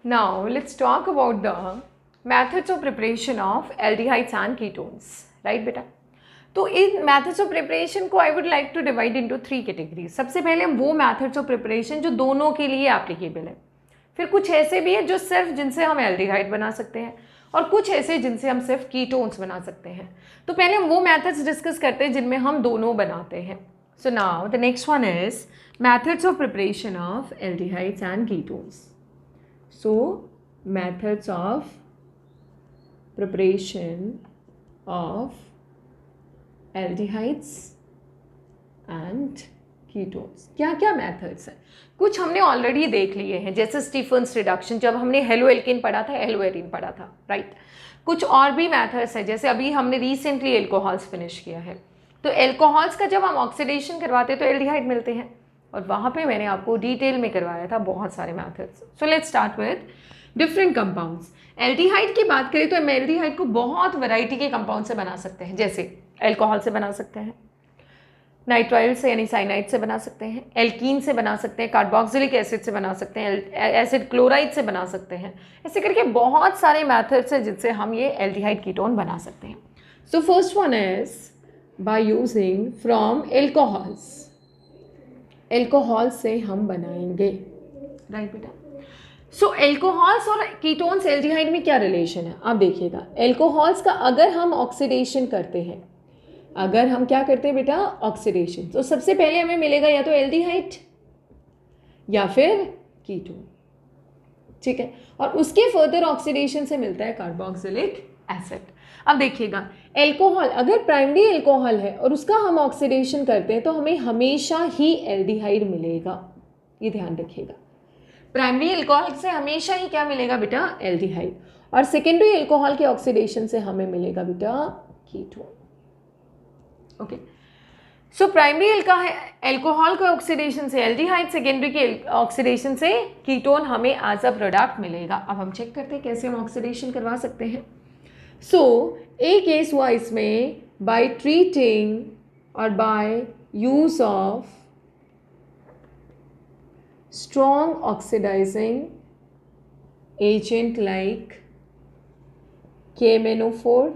Now let's talk about the methods of preparation of aldehydes and ketones, right बेटा? तो इन methods of preparation को I would like to divide into 3 categories. सबसे पहले वो methods of preparation जो दोनों के लिए applicable है, फिर कुछ ऐसे भी है जो सिर्फ जिनसे हम एल्डिहाइड बना सकते हैं और कुछ ऐसे जिनसे हम सिर्फ कीटोन्स बना सकते हैं. तो पहले हम वो मेथड्स डिस्कस करते हैं जिनमें हम दोनों बनाते हैं. So now the next one is methods of preparation of aldehydes and ketones. So methods of preparation of aldehydes and ketones. क्या क्या मेथड्स हैं? कुछ हमने ऑलरेडी देख लिए हैं, जैसे स्टीफन्स रिडक्शन, जब हमने हेलो एल्केन पढ़ा था, हेलो एरीन पढ़ा था, राइट. कुछ और भी मेथड्स हैं, जैसे अभी हमने रिसेंटली एल्कोहल्स फिनिश किया है. तो एल्कोहल्स का जब हम ऑक्सीडेशन करवाते हैं तो एल्डिहाइड मिलते हैं, और वहाँ पे मैंने आपको डिटेल में करवाया था बहुत सारे methods. So let's start with different compounds. Aldehyde की बात करें तो हम एल्डिहाइड को बहुत वैरायटी के कंपाउंड से बना सकते हैं. जैसे एल्कोहल से बना सकते हैं, नाइट्राइल से यानी साइनाइड से बना सकते हैं, एल्कीन से बना सकते हैं, कार्बोक्सिलिक एसिड से बना सकते हैं, एसिड क्लोराइड से बना सकते हैं. ऐसे करके बहुत सारे मेथड्स हैं जिनसे हम ये एल्डिहाइड कीटोन बना सकते हैं. So first one is by using from alcohols. Alcohol से हम बनाएंगे, राइट बेटा. सो एल्कोहल्स और कीटोन्स एल्डिहाइड में क्या रिलेशन है आप देखिएगा. एल्कोहल्स का अगर हम ऑक्सीडेशन करते हैं, अगर हम क्या करते हैं बेटा, ऑक्सीडेशन, तो सबसे पहले हमें मिलेगा या तो एल्डिहाइड या फिर कीटोन, ठीक है. और उसके फर्दर ऑक्सीडेशन से मिलता है कार्बोक्सिलिक एसिड. अब देखिएगा, एल्कोहल अगर प्राइमरी एल्कोहल है और उसका हम ऑक्सीडेशन करते हैं तो हमें हमेशा ही एल्डिहाइड मिलेगा. ये ध्यान रखिएगा, प्राइमरी एल्कोहल से हमेशा ही क्या मिलेगा बेटा, एल्डिहाइड. और सेकेंडरी एल्कोहल के ऑक्सीडेशन से हमें मिलेगा बेटा ketone. Okay. So primary alcohol के ऑक्सीडेशन से एल्डिहाइड, सेकेंडरी के ऑक्सीडेशन से कीटोन हमें एज अ प्रोडक्ट मिलेगा. अब हम चेक करते हैं कैसे हम ऑक्सीडेशन करवा सकते हैं. सो एक केस हुआ इसमें बाय ट्रीटिंग और by use of strong oxidizing agent like KMnO4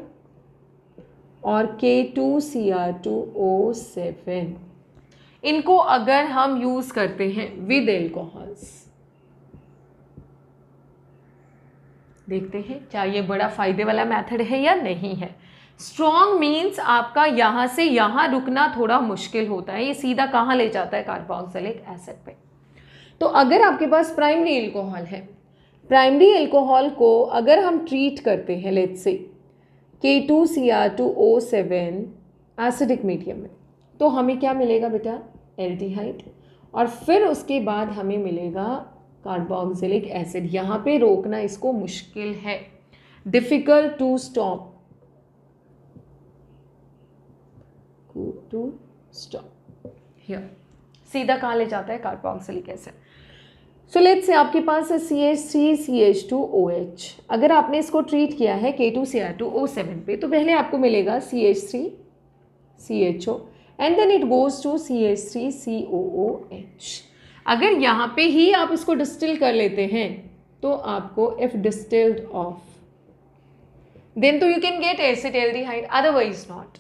और K2Cr2O7. इनको अगर हम यूज करते हैं विद एल्कोहल्स, देखते हैं क्या ये बड़ा फायदे वाला मेथड है या नहीं है. स्ट्रॉन्ग मीन्स आपका यहाँ से यहाँ रुकना थोड़ा मुश्किल होता है, ये सीधा कहाँ ले जाता है, कार्बोक्सिलिक एसिड पे. तो अगर आपके पास प्राइमरी एल्कोहल है, प्राइमरी एल्कोहल को अगर हम ट्रीट करते हैं लेट्स से K2Cr2O7 एसिडिक मीडियम में, तो हमें क्या मिलेगा बेटा, एल्डिहाइड. और फिर उसके बाद हमें मिलेगा कार्बोक्सिलिक एसिड. यहाँ पे रोकना इसको मुश्किल है, डिफिकल्ट टू स्टॉप, हियर सीधा कहाँ ले जाता है, carboxylic acid. So let's say आपके पास है CH3CH2OH. अगर आपने इसको ट्रीट किया है K2Cr2O7 पे, तो पहले आपको मिलेगा CH3CHO and then it goes to CH3COOH. अगर यहाँ पे ही आप इसको डिस्टिल कर लेते हैं तो आपको इफ डिस्टिल्ड ऑफ, देन तो you can get acetaldehyde, otherwise not.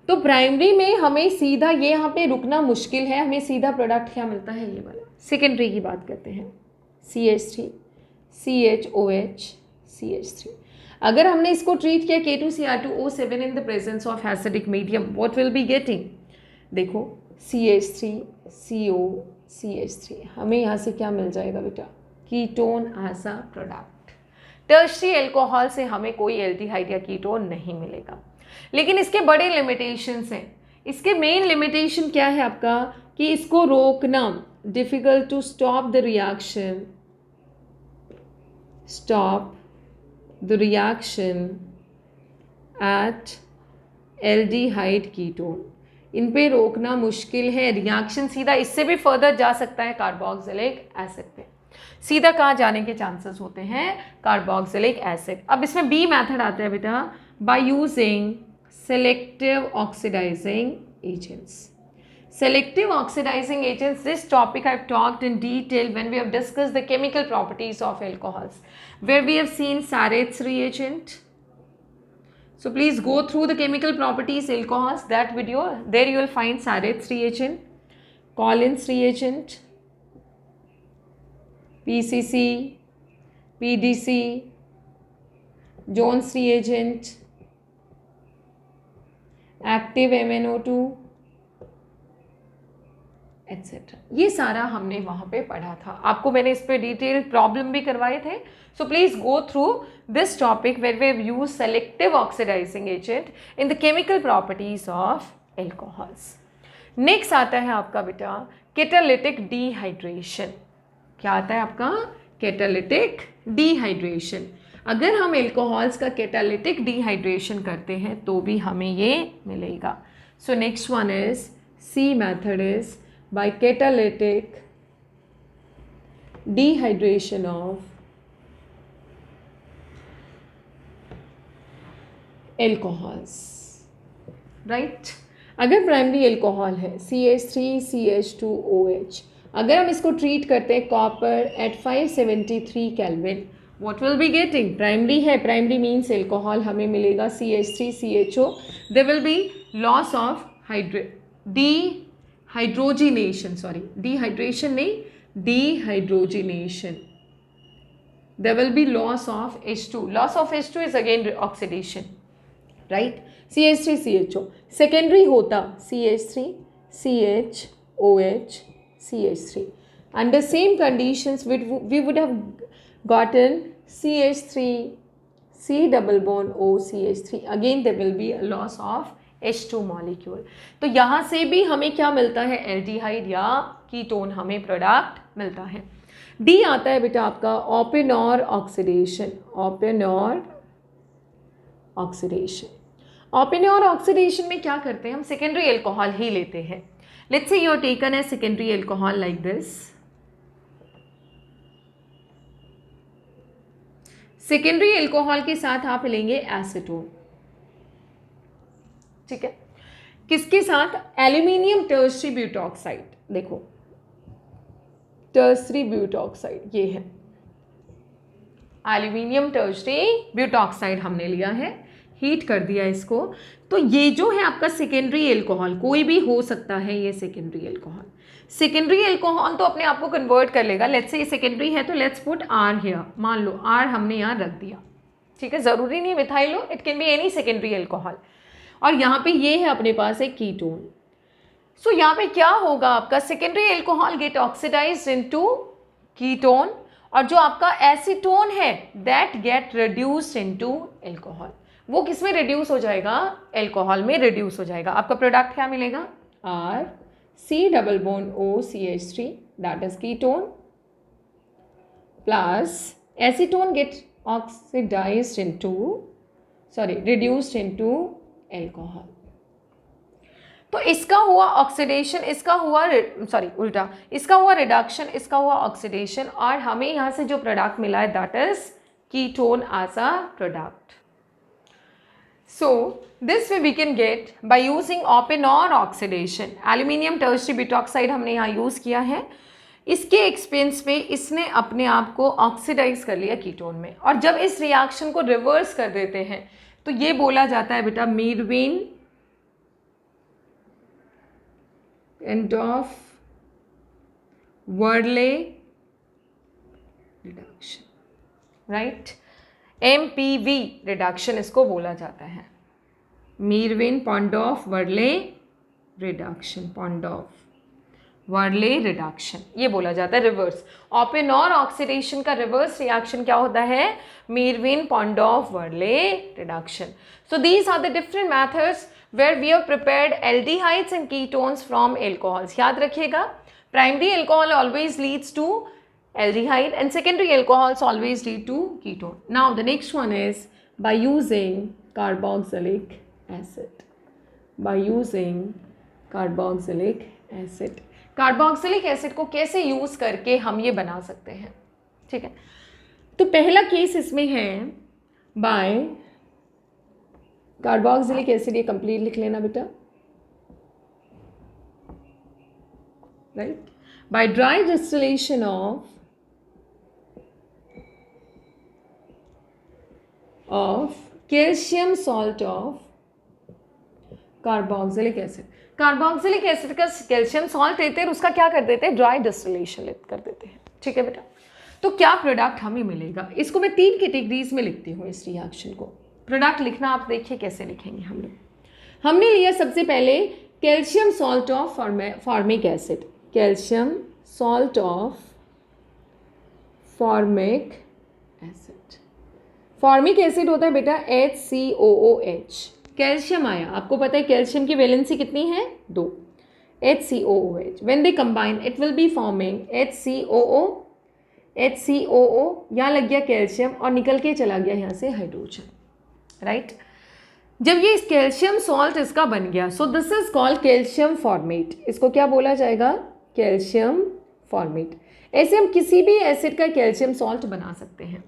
तो प्राइमरी में हमें सीधा ये यहाँ पे रुकना मुश्किल है, हमें सीधा प्रोडक्ट क्या मिलता है, ये वाला. सेकेंडरी की बात करते हैं, CH3CHOH CH3. अगर हमने इसको ट्रीट किया K2Cr2O7 in the presence of acidic medium, what will be getting, देखो CH3CO CH3, हमें यहाँ से क्या मिल जाएगा बेटा, ketone as a product. Tertiary alcohol से हमें कोई एल्डिहाइड या कीटोन नहीं मिलेगा. लेकिन इसके बड़े लिमिटेशंस हैं. इसके मेन लिमिटेशन क्या है आपका, कि इसको रोकना, difficult to stop the reaction at aldehyde ketone. इन पे रोकना मुश्किल है, रिएक्शन सीधा इससे भी फर्दर जा सकता है कार्बोक्सिलिक एसिड पे. सीधा कहाँ जाने के चांसेस होते हैं, कार्बोक्सिलिक एसिड. अब इसमें बी मेथड आता है बेटा, by using selective oxidizing agents. Selective oxidizing agents, this topic I've talked in detail when we have discussed the chemical properties of alcohols, where we have seen Saret's reagent. So please go through the chemical properties alcohols, that video. There you will find Saret's reagent, Collins reagent, PCC, PDC, Jones reagent, active MnO2, etcetera. ये सारा हमने वहाँ पे पढ़ा था, आपको मैंने इस पे डिटेल प्रॉब्लम भी करवाए थे। So please go through this topic where we have use selective oxidizing agent in the chemical properties of alcohols. Next आता है आपका बेटा कैटालिटिक डिहाइड्रेशन। क्या आता है आपका? Catalytic dehydration. अगर हम एल्कोहल्स का कैटालिटिक डिहाइड्रेशन करते हैं तो भी हमें ये मिलेगा। So next one is C method is by catalytic dehydration of alcohols, right? अगर प्राइमरी एल्कोहल है CH3CH2OH, अगर हम इसको ट्रीट करते हैं copper at 573 kelvin, what will be getting? Primary है, प्राइमरी मीन्स एल्कोहल हमें मिलेगा CH3CHO. there will be loss of dehydrogenation, sorry, dehydration नहीं, dehydrogenation. There will be loss of H2. Loss of H2 is again oxidation, right? CH3CHO. Secondary होता CH3, CHOH, CH3. Under same conditions, we would have gotten CH3, C double bond O, CH3. Again, there will be a loss of H2 molecule. तो यहाँ से भी हमें क्या मिलता है? Aldehyde या कीटोन हमें प्रोडक्ट मिलता है। डी आता है बेटा आपका ओपेनॉर ऑक्सीडेशन। ओपेनॉर ऑक्सीडेशन, ओपेनॉर ऑक्सीडेशन में क्या करते हैं हम? सेकेंडरी एल्कोहल ही लेते हैं। Let's say you are taken a secondary alcohol like this. Secondary alcohol के साथ आप लेंगे एसीटोन, ठीक है? किसके साथ? Aluminium tertiary butoxide. देखो टर्शरी ब्यूटॉक्साइड ये है, एल्यूमिनियम टर्शरी ब्यूटॉक्साइड हमने लिया है, हीट कर दिया इसको। तो ये जो है आपका सेकेंडरी एल्कोहल, कोई भी हो सकता है ये सेकेंडरी एल्कोहल। सेकेंडरी एल्कोहल तो अपने आप को कन्वर्ट कर लेगा। लेट्स से ये सेकेंडरी है तो लेट्स पुट आर हियर। मान लो आर हमने यहाँ रख दिया, ठीक है? जरूरी नहीं मिथाइल हो, it can be any secondary alcohol. और यहाँ पे ये है अपने पास एक कीटोन। सो यहाँ पे क्या होगा आपका? Secondary alcohol get oxidized into ketone, और जो आपका एसीटोन है that get reduced into alcohol. वो किस में रिड्यूस हो जाएगा? एल्कोहल में रिड्यूस हो जाएगा। आपका प्रोडक्ट क्या मिलेगा? R C double bond O CH3 that is ketone, plus acetone get oxidized into, sorry reduced into alcohol. तो इसका हुआ ऑक्सीडेशन, इसका हुआ सॉरी उल्टा, इसका हुआ रिडक्शन, इसका हुआ ऑक्सीडेशन, और हमें यहाँ से जो प्रोडक्ट मिला है that is ketone as a product. So this way we can get by using Oppenauer oxidation. Aluminium tertiary butoxide हमने यहाँ यूज़ किया है, इसके एक्सपेंस पे इसने अपने आप को ऑक्सीडाइज कर लिया कीटोन में। और जब इस रिएक्शन को रिवर्स कर देते हैं तो ये बोला जाता है बेटा Meerwein and of Verley reduction, right? MPV reduction इसको बोला जाता है, मीरविन पॉन्डॉफ Varale reduction, Ponndorf Varale reduction ये बोला जाता है रिवर्स। ओपेनॉर ऑक्सीडेशन का रिवर्स रिएक्शन क्या होता है? मीरविन पॉन्डॉफ वर्ले रिडक्शन। So these are the different methods where we have prepared aldehydes and ketones from alcohols. याद रखिएगा, primary alcohol always leads to aldehyde and secondary alcohols always lead to ketone. Now the next one is by using carboxylic acid. By using carboxylic acid. Carboxylic acid को कैसे use करके हम ये बना सकते हैं, ठीक है? तो पहला केस इसमें है बाय कार्बोक्सिलिक एसिड, ये कंप्लीट लिख लेना बेटा। Right, by dry distillation of calcium salt of carboxylic acid. Carboxylic acid का कैल्शियम सॉल्ट लेते हैं, उसका क्या कर देते हैं, ड्राई डिस्टिलेशन कर देते हैं। ठीक है बेटा, तो क्या प्रोडक्ट हमें मिलेगा, इसको मैं 3 कैटेगरीज में लिखती हूँ इस रिएक्शन को। प्रोडक्ट लिखना आप देखिए कैसे लिखेंगे हम लोग। हमने लिया सबसे पहले calcium salt of formic acid, calcium salt of formic acid. Formic acid होता है बेटा HCOOH। कैल्शियम आया, आपको पता है कैल्शियम की वैलेंसी कितनी है, 2, HCOOH। When they combine it will be forming HCOO, यहाँ लग गया कैल्शियम और निकल के चला गया यहाँ से हाइड्रोजन, राइट। जब ये कैल्शियम सॉल्ट इसका बन गया, so this is called calcium formate. इसको क्या बोला जाएगा, कैल्शियम फॉर्मेट। ऐसे हम किसी भी एसिड का कैल्शियम सॉल्ट बना सकते हैं।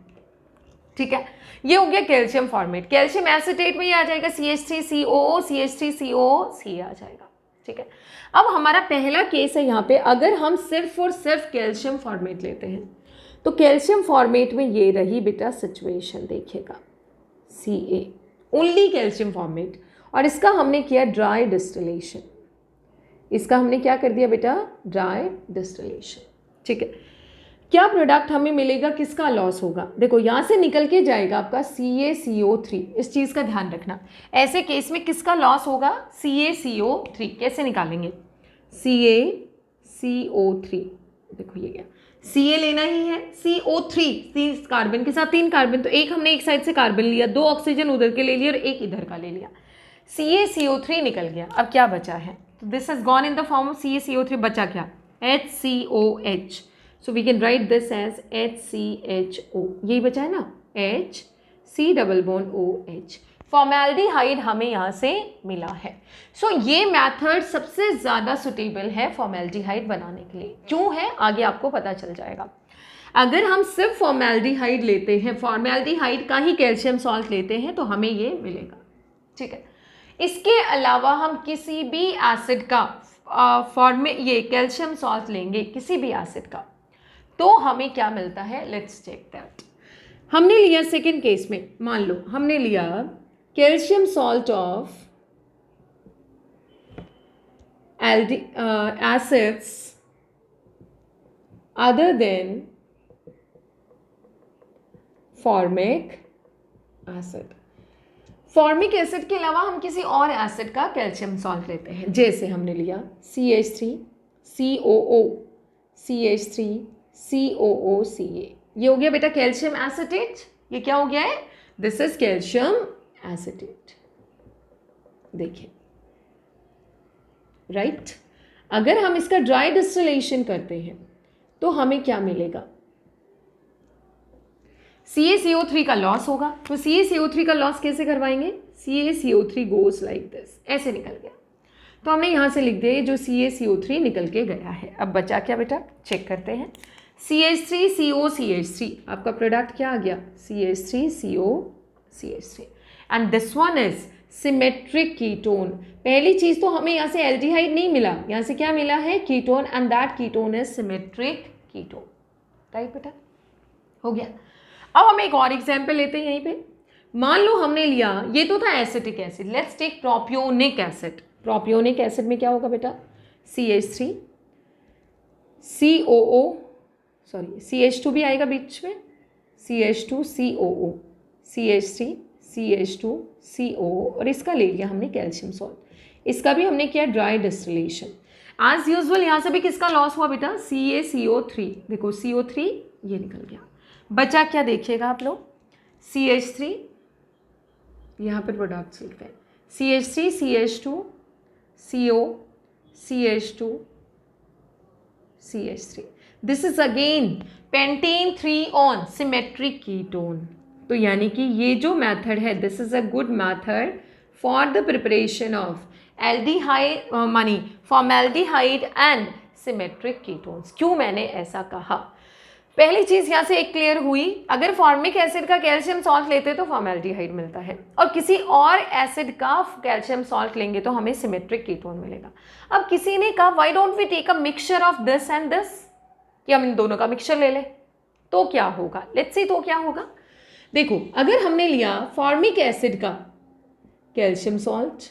ठीक है, ये हो गया कैल्शियम फॉर्मेट। कैल्शियम एसिटेट में ये आ जाएगा CH3COO, CH3COO आ जाएगा। ठीक है, अब हमारा पहला केस है यहाँ पे, अगर हम सिर्फ और सिर्फ कैल्शियम फॉर्मेट लेते हैं तो कैल्शियम फॉर्मेट में ये रही बेटा सिचुएशन, देखिएगा Ca ओनली कैल्शियम फॉर्मेट, और इसका हमने किया ड्राई डिस्टिलेशन। इसका हमने क्या कर दिया बेटा, ड्राई डिस्टिलेशन। ठीक है, क्या प्रोडक्ट हमें मिलेगा, किसका लॉस होगा, देखो यहाँ से निकल के जाएगा आपका CaCO3। इस चीज़ का ध्यान रखना, ऐसे केस में किसका लॉस होगा, CaCO3। कैसे निकालेंगे, CaCO3, देखो ये गया, Ca लेना ही है, CO3 3 कार्बन के साथ 3 कार्बन, तो एक हमने एक साइड से कार्बन लिया, 2 ऑक्सीजन उधर के ले लिया और एक इधर का ले लिया, CaCO3 निकल गया। अब क्या बचा है, तो this has gone in the form of CaCO3, बचा क्या, HCOH। So we can write this as HCHO, यही बचा है ना, HC⋯OH। फॉर्मेल्डिहाइड हमें यहाँ से मिला है। सो ये मेथड सबसे ज़्यादा सुटेबल है फॉर्मेल्डिहाइड बनाने के लिए। क्यों है, आगे आपको पता चल जाएगा। अगर हम सिर्फ फॉर्मेल्डिहाइड लेते हैं, फॉर्मेल्डिहाइड का ही कैल्शियम सॉल्ट लेते हैं, तो हमें ये मिलेगा। ठीक है, इसके अलावा हम किसी भी एसिड का ये कैल्शियम सॉल्ट लेंगे, किसी भी एसिड का, तो हमें क्या मिलता है, लेट्स चेक दैट। हमने लिया सेकेंड केस में, मान लो हमने लिया calcium salt of acids other than formic acid. Formic acid के अलावा हम किसी और एसिड का कैल्शियम सॉल्ट लेते हैं, जैसे हमने लिया CH3COO, CH3COOCA। ये हो गया बेटा कैल्शियम एसिटेट। ये क्या हो गया है, दिस इज कैल्शियम एसिटेट। देखिए, राइट, अगर हम इसका ड्राई डिस्टिलेशन करते हैं तो हमें क्या मिलेगा, CaCO3 का लॉस होगा। तो CaCO3 का लॉस कैसे करवाएंगे, CaCO3 गोज लाइक दिस, ऐसे निकल गया। तो हमने यहाँ से लिख दिया जो CaCO3 निकल के गया है। अब बचा क्या बेटा, चेक करते हैं, CH3COCH3, आपका प्रोडक्ट क्या आ गया, CH3COCH3, and this one is symmetric ketone. पहली चीज तो हमें यहाँ से एल्डिहाइड नहीं मिला, यहाँ से क्या मिला है, ketone, and that ketone is symmetric ketone. Right बेटा, हो गया। अब हम एक और एग्जाम्पल लेते हैं यहीं पे। मान लो हमने लिया, ये तो था acetic acid, let's take propionic acid. Propionic acid में क्या होगा बेटा, CH2 भी आएगा बीच में, CH2COO, CH3CH2COO, और इसका ले लिया हमने कैल्शियम सॉल्ट। इसका भी हमने किया ड्राई डिस्टिलेशन। एज यूजुअल यहाँ से भी किसका लॉस हुआ बेटा, CaCO3। देखो CO3 ये निकल गया, बचा क्या देखिएगा आप लोग, CH3, यहाँ पर प्रोडक्ट्स लिखते हैं, CH3 CH2 CO CH2 CH3। This is again pentane 3 on symmetric ketone. तो यानी कि ये जो मेथड है, this is a good method for the preparation of formaldehyde and symmetric ketones. क्यों मैंने ऐसा कहा, पहली चीज़ यहाँ से एक क्लियर हुई, अगर फॉर्मिक एसिड का कैल्शियम सॉल्ट लेते तो फॉर्मेल्डिहाइड मिलता है, और किसी और एसिड का कैल्शियम सॉल्ट लेंगे तो हमें सिमेट्रिक कीटोन मिलेगा। अब किसी ने कहा why don't we take a mixture of this and this, कि हम इन दोनों का मिक्सचर ले लें, तो क्या होगा, लेट्स सी तो क्या होगा। देखो अगर हमने लिया फॉर्मिक एसिड का calcium salt,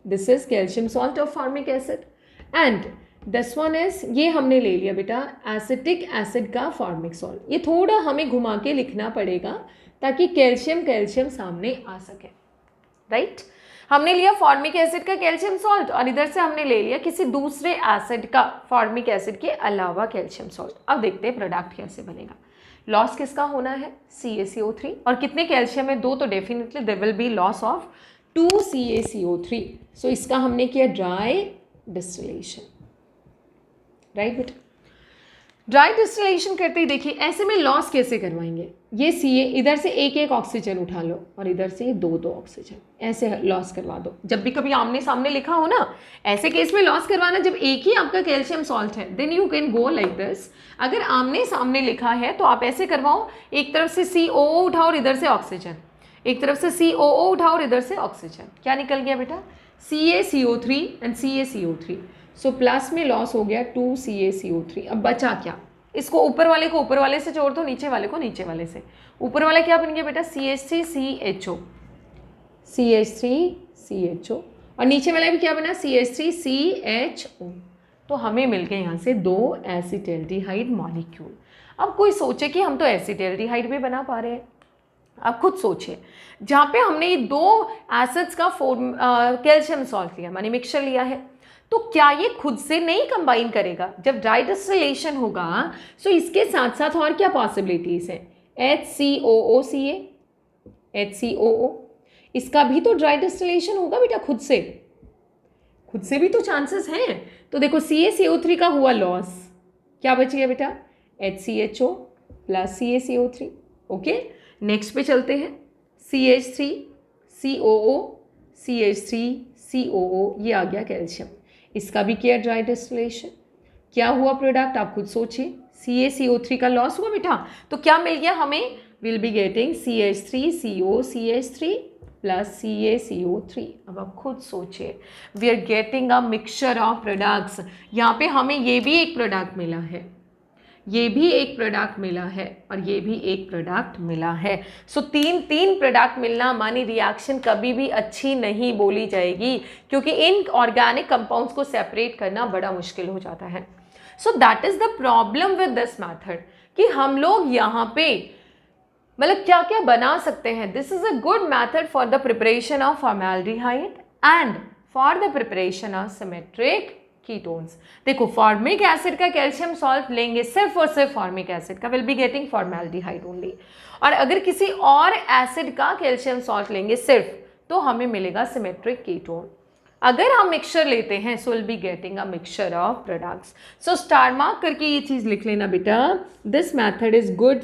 this is calcium salt of formic acid, and this one is, ये हमने ले लिया बेटा एसिटिक एसिड का फॉर्मिक सॉल्ट। ये थोड़ा हमें घुमा के लिखना पड़ेगा ताकि कैल्शियम कैल्शियम सामने आ सके, राइट। हमने लिया फॉर्मिक एसिड का कैल्शियम सॉल्ट और इधर से हमने ले लिया किसी दूसरे एसिड का फॉर्मिक एसिड के अलावा कैल्शियम सॉल्ट। अब देखते हैं प्रोडक्ट कैसे बनेगा। लॉस किसका होना है, CaCO3, और कितने कैल्शियम है, 2, तो definitely there will be loss of 2 CaCO3। So इसका हमने किया ड्राई डिस्टिलेशन, राइट बेटा। ड्राई डिस्टिलेशन करते ही देखिए ऐसे में लॉस कैसे करवाएंगे, ये Ca इधर से एक एक ऑक्सीजन उठा लो और इधर से 2 ऑक्सीजन, ऐसे लॉस करवा दो। जब भी कभी आमने सामने लिखा हो ना, ऐसे केस में लॉस करवाना, जब एक ही आपका कैल्शियम सॉल्ट है then you can go like this. अगर आमने सामने लिखा है तो आप ऐसे करवाओ, एक तरफ से COO उठाओ और इधर से ऑक्सीजन, एक तरफ से COO उठाओ और इधर से ऑक्सीजन, क्या निकल गया बेटा, CaCO3 and CaCO3। So plus में लॉस हो गया 2 CaCO3। अब बचा क्या, इसको ऊपर वाले को ऊपर वाले से जोड़ दो, नीचे वाले को नीचे वाले से। ऊपर वाला क्या बन गया बेटा, CH3CHO, CH3CHO, और नीचे वाला भी क्या बना, CH3CHO। तो हमें मिल गए यहाँ से 2 एसिटल्डिहाइड मॉलिक्यूल। अब कोई सोचे कि हम तो एसिटल्डिहाइड भी बना पा रहे हैं, आप खुद सोचिए, जहाँ पे हमने ये 2 एसिड्स का कैल्शियम सॉल्ट लिया, माने मिक्सचर लिया है, तो क्या ये खुद से नहीं कंबाइन करेगा। जब ड्राई डिस्टिलेशन होगा सो इसके साथ साथ और क्या पॉसिबिलिटीज़ हैं, HCOOCA, HCOO, इसका भी तो ड्राई डिस्टिलेशन होगा बेटा, खुद से भी तो चांसेस हैं। तो देखो CaCO3 का हुआ लॉस, क्या बच गया बेटा, HCHO plus CaCO3। Okay, next पे चलते हैं, CH3COO, CH3COO, ये आ गया कैल्शियम, इसका भी किया ड्राई डिस्टिलेशन, क्या हुआ प्रोडक्ट आप खुद सोचिए, CaCO3 का लॉस हुआ बेटा, तो क्या मिल गया हमें, will be getting CH3COCH3 plus CaCO3। अब आप खुद सोचिए, we are getting a mixture of products. यहाँ पे हमें ये भी एक प्रोडक्ट मिला है, ये भी एक प्रोडक्ट मिला है और ये भी एक प्रोडक्ट मिला है। सो तीन प्रोडक्ट मिलना मानी रिएक्शन कभी भी अच्छी नहीं बोली जाएगी, क्योंकि इन ऑर्गेनिक कंपाउंड्स को सेपरेट करना बड़ा मुश्किल हो जाता है। So that is the problem with this method, कि हम लोग यहाँ पे मतलब क्या क्या बना सकते हैं। This is a good method for the preparation of formaldehyde and for the preparation of symmetric ketones. देखो फॉर्मिक एसिड का कैल्शियम सॉल्ट लेंगे सिर्फ और सिर्फ फॉर्मिक एसिड का, will be getting formaldehyde only, और अगर किसी और एसिड का कैल्शियम सॉल्ट लेंगे सिर्फ तो हमें मिलेगा सिमेट्रिक कीटोन। अगर हम मिक्सचर लेते हैं so will be getting a mixture of products. So star mark करके ये चीज़ लिख लेना बेटा, this method is good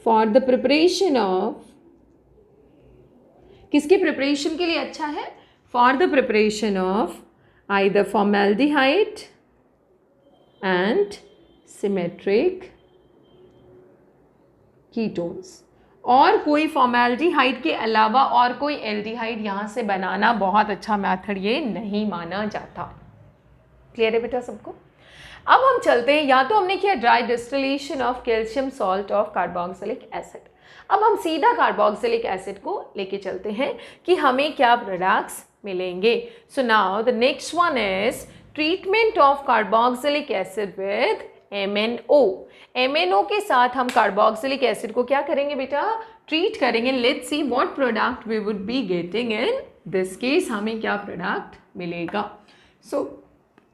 for the preparation of, किसके प्रिपरेशन के लिए अच्छा है, for the preparation of either formaldehyde and symmetric ketones। और कोई फॉर्मेल्डिहाइड के अलावा और कोई एल्डिहाइड यहाँ से बनाना बहुत अच्छा मेथड ये नहीं माना जाता। क्लियर है बेटा सबको। अब हम चलते हैं, या तो हमने किया dry distillation of calcium salt of carboxylic acid, अब हम सीधा कार्बोक्सिलिक एसिड को लेके चलते हैं कि हमें क्या प्रोडक्ट्स मिलेंगे। So now the next one is treatment of carboxylic acid with MnO। MnO के साथ हम कार्बोक्सिलिक एसिड को क्या करेंगे बेटा, ट्रीट करेंगे। Let's see what product we would be getting in this case, हमें क्या प्रोडक्ट मिलेगा। सो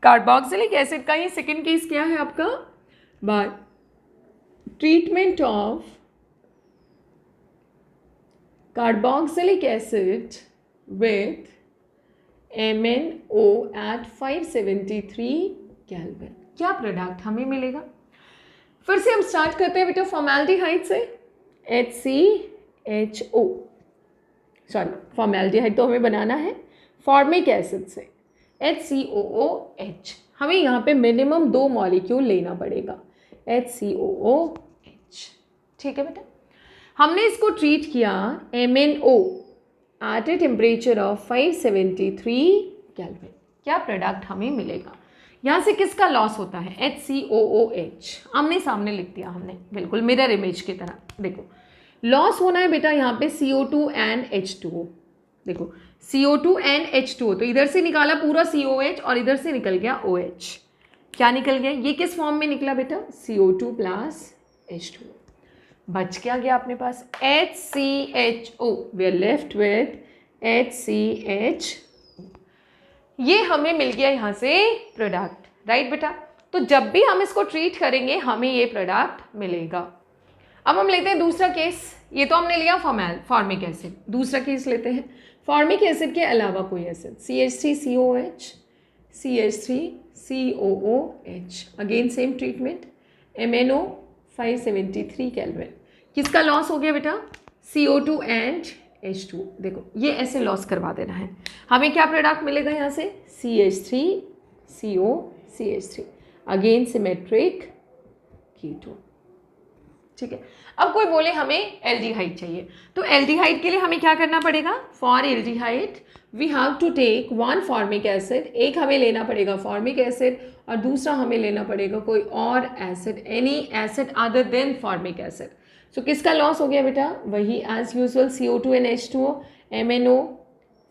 कार्बोक्सिलिक एसिड का ये सेकेंड केस क्या है आपका, bye treatment of carboxylic acid with MnO at 573 kelvin, क्या प्रोडक्ट हमें मिलेगा। फिर से हम स्टार्ट करते हैं बेटा फॉर्मेल्डिहाइड से, HCHO, सॉरी फॉर्मेल्डिहाइड तो हमें बनाना है, फॉर्मिक एसिड से HCOOH, हमें यहाँ पे मिनिमम 2 मॉलिक्यूल लेना पड़ेगा। HCOOH। ठीक है बेटा, हमने इसको ट्रीट किया MnO at a temperature of 573 kelvin. क्या प्रोडक्ट हमें मिलेगा? यहाँ से किसका लॉस होता है? HCOOH। आमने सामने लिख दिया हमने, बिल्कुल मिरर इमेज की तरह। देखो लॉस होना है बेटा यहाँ पे CO2 एंड H2O। देखो CO2 एंड H2O, तो इधर से निकाला पूरा COH और इधर से निकल गया OH। क्या निकल गया? ये किस फॉर्म में निकला बेटा? CO2 plus H2O। बच क्या गया अपने पास? HCHO। We are left with HCHO। ये हमें मिल गया यहाँ से प्रोडक्ट, राइट बेटा? तो जब भी हम इसको ट्रीट करेंगे हमें ये प्रोडक्ट मिलेगा। अब हम लेते हैं दूसरा केस। ये तो हमने लिया फॉर्मिक एसिड। दूसरा केस लेते हैं फॉर्मिक एसिड के अलावा कोई acid. CH3COH, CH3COOH, again same treatment, MnO 573 kelvin. किसका लॉस हो गया बेटा? CO2 and H2O। देखो ये ऐसे लॉस करवा देना है। हमें क्या प्रोडक्ट मिलेगा यहाँ से? CH3COCH3, again symmetric ketone. ठीक है, अब कोई बोले हमें एल्डिहाइड चाहिए, तो एल्डिहाइड के लिए हमें क्या करना पड़ेगा? For aldehyde we have to take one formic acid. एक हमें लेना पड़ेगा फॉर्मिक एसिड और दूसरा हमें लेना पड़ेगा कोई और acid, any acid other than formic acid. So किसका लॉस हो गया बेटा? वही as usual CO2 and H2O, MnO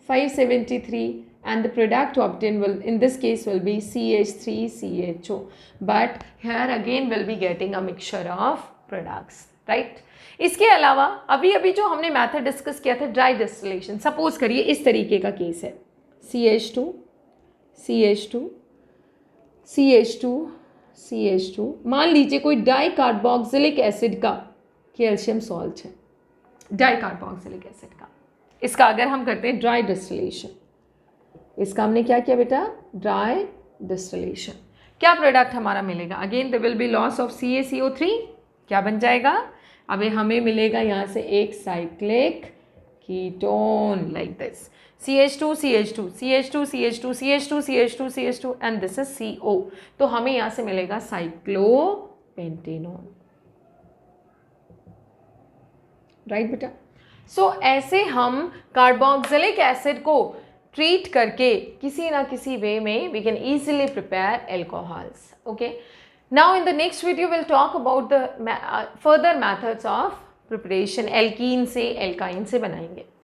573, and the product obtained will in this case will be CH3CHO, but here again we'll be getting a mixture of products, right? इसके अलावा अभी अभी जो हमने मैथड डिस्कस किया था ड्राई डिस्टिलेशन, सपोज करिए इस तरीके का केस है, CH2 CH2 CH2 CH2, मान लीजिए कोई डाई कार्बोक्सिलिक एसिड का कैल्शियम सॉल्ट है, डाई कार्बोक्सिलिक एसिड का। इसका अगर हम करते हैं ड्राई डिस्टिलेशन, इसका हमने क्या किया बेटा? Dry distillation. क्या प्रोडक्ट हमारा मिलेगा? Again there will be loss of CaCO3। क्या बन जाएगा? अभी हमें मिलेगा यहाँ से एक cyclic ketone like this, CH2 CH2 CH2 CH2 CH2 CH2 CH2 and this is CO। तो हमें यहाँ से मिलेगा साइक्लोपेंटेनॉन, राइट बेटा? सो ऐसे हम कार्बोक्सिलिक एसिड को ट्रीट करके किसी ना किसी वे में we can easily prepare alcohols. Okay. Now in the next video we'll talk about the further methods of preparation. Alkene से एल्काइन से बनाएंगे।